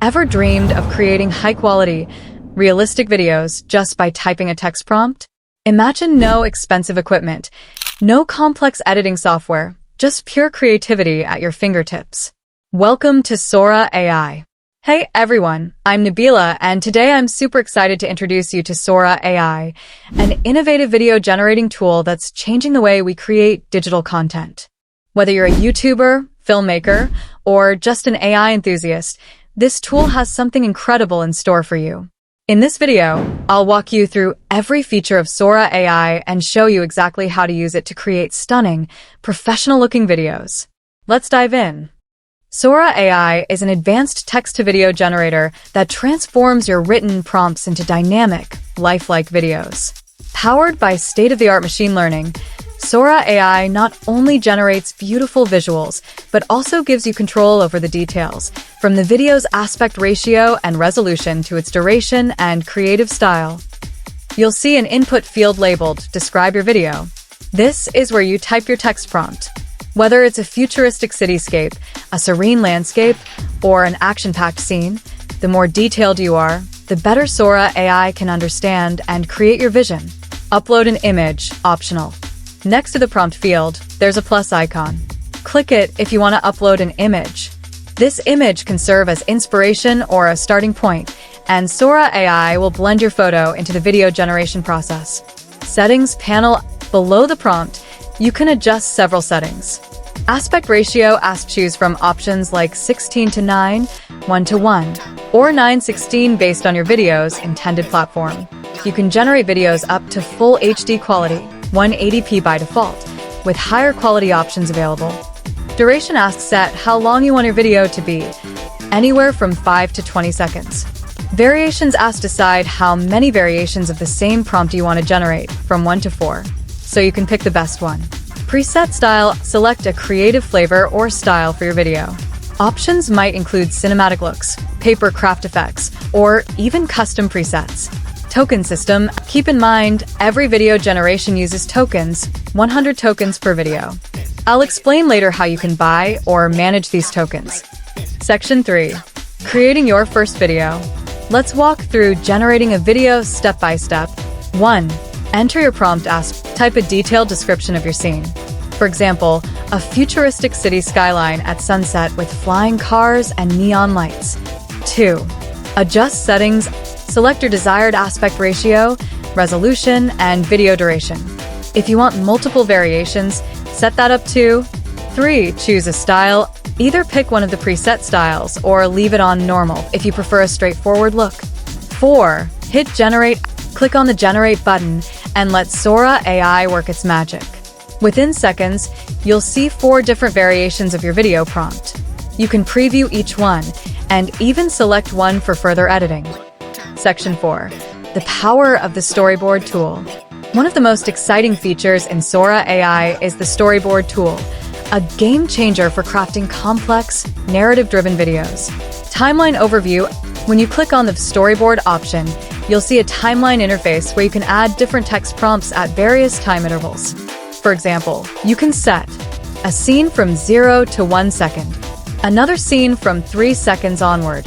Ever dreamed of creating high-quality, realistic videos just by typing a text prompt? Imagine no expensive equipment, no complex editing software, just pure creativity at your fingertips. Welcome to Sora AI. Hey everyone, I'm Nabila, and today I'm super excited to introduce you to Sora AI, an innovative video generating tool that's changing the way we create digital content. Whether you're a YouTuber, filmmaker, or just an AI enthusiast, this tool has something incredible in store for you. In this video, I'll walk you through every feature of Sora AI and show you exactly how to use it to create stunning, professional-looking videos. Let's dive in. Sora AI is an advanced text-to-video generator that transforms your written prompts into dynamic, lifelike videos. Powered by state-of-the-art machine learning, Sora AI not only generates beautiful visuals, but also gives you control over the details, from the video's aspect ratio and resolution to its duration and creative style. You'll see an input field labeled "Describe your video." This is where you type your text prompt. Whether it's a futuristic cityscape, a serene landscape, or an action-packed scene, the more detailed you are, the better Sora AI can understand and create your vision. Upload an image, optional. Next to the prompt field, there's a plus icon. Click it if you want to upload an image. This image can serve as inspiration or a starting point, and Sora AI will blend your photo into the video generation process. Settings panel below the prompt, you can adjust several settings. Aspect ratio asks choose from options like 16:9, 1:1, or 9:16 based on your video's intended platform. You can generate videos up to full HD quality, 180p by default, with higher quality options available. Duration asks set how long you want your video to be, anywhere from 5 to 20 seconds. Variations ask decide how many variations of the same prompt you want to generate, from 1 to 4, so you can pick the best one. Preset style, select a creative flavor or style for your video. Options might include cinematic looks, paper craft effects, or even custom presets. Token system, keep in mind, every video generation uses tokens, 100 tokens per video. I'll explain later how you can buy or manage these tokens. Section 3. Creating your first video. Let's walk through generating a video step by step. 1. Enter your prompt. Type a detailed description of your scene. For example, a futuristic city skyline at sunset with flying cars and neon lights. 2. Adjust settings. Select your desired aspect ratio, resolution, and video duration. If you want multiple variations, set that up too. 3. Choose a style. Either pick one of the preset styles or leave it on normal if you prefer a straightforward look. 4. Hit generate. Click on the generate button and let Sora AI work its magic. Within seconds, you'll see 4 different variations of your video prompt. You can preview each one and even select one for further editing. Section 4. The power of the Storyboard Tool. One of the most exciting features in Sora AI is the Storyboard Tool, a game changer for crafting complex, narrative-driven videos. Timeline overview. When you click on the Storyboard option, you'll see a timeline interface where you can add different text prompts at various time intervals. For example, you can set a scene from 0 to 1 second, another scene from 3 seconds onward,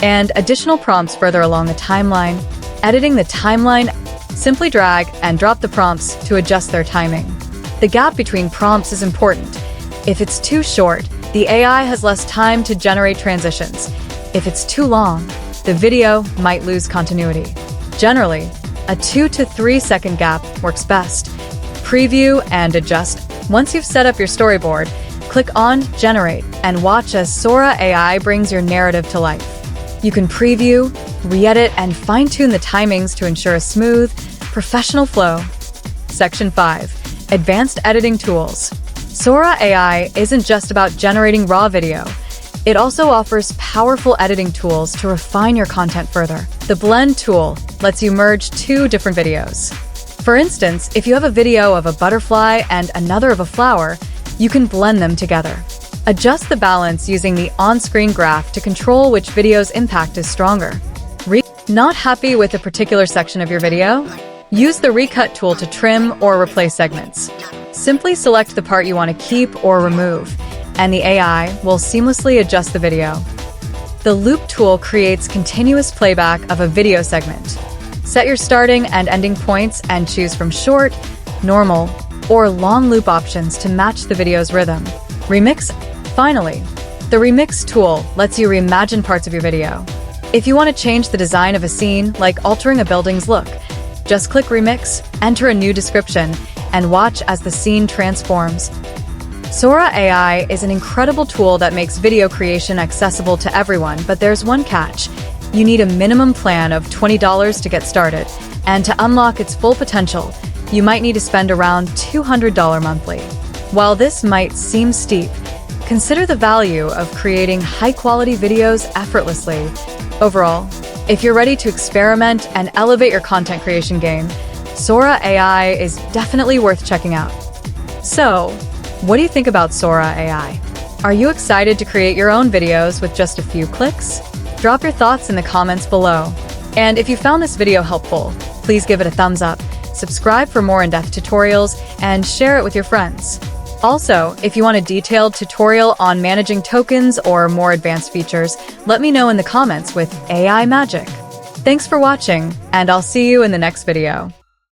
and additional prompts further along the timeline. Editing the timeline, simply drag and drop the prompts to adjust their timing. The gap between prompts is important. If it's too short, the AI has less time to generate transitions. If it's too long, the video might lose continuity. Generally, a 2 to 3 second gap works best. Preview and adjust. Once you've set up your storyboard, click on Generate and watch as Sora AI brings your narrative to life. You can preview, re-edit, and fine-tune the timings to ensure a smooth, professional flow. Section 5. Advanced Editing Tools. Sora AI isn't just about generating raw video. It also offers powerful editing tools to refine your content further. The Blend tool lets you merge 2 different videos. For instance, if you have a video of a butterfly and another of a flower, you can blend them together. Adjust the balance using the on-screen graph to control which video's impact is stronger. Not happy with a particular section of your video? Use the Recut tool to trim or replace segments. Simply select the part you want to keep or remove, and the AI will seamlessly adjust the video. The loop tool creates continuous playback of a video segment. Set your starting and ending points and choose from short, normal, or long loop options to match the video's rhythm. Remix. Finally, the Remix tool lets you reimagine parts of your video. If you want to change the design of a scene, like altering a building's look, just click Remix, enter a new description, and watch as the scene transforms. Sora AI is an incredible tool that makes video creation accessible to everyone, but there's one catch. You need a minimum plan of $20 to get started, and to unlock its full potential, you might need to spend around $200 monthly. While this might seem steep, consider the value of creating high-quality videos effortlessly. Overall, if you're ready to experiment and elevate your content creation game, Sora AI is definitely worth checking out. So, what do you think about Sora AI? Are you excited to create your own videos with just a few clicks? Drop your thoughts in the comments below. And if you found this video helpful, please give it a thumbs up, subscribe for more in-depth tutorials, and share it with your friends. Also, if you want a detailed tutorial on managing tokens or more advanced features, let me know in the comments with AI magic. Thanks for watching, and I'll see you in the next video.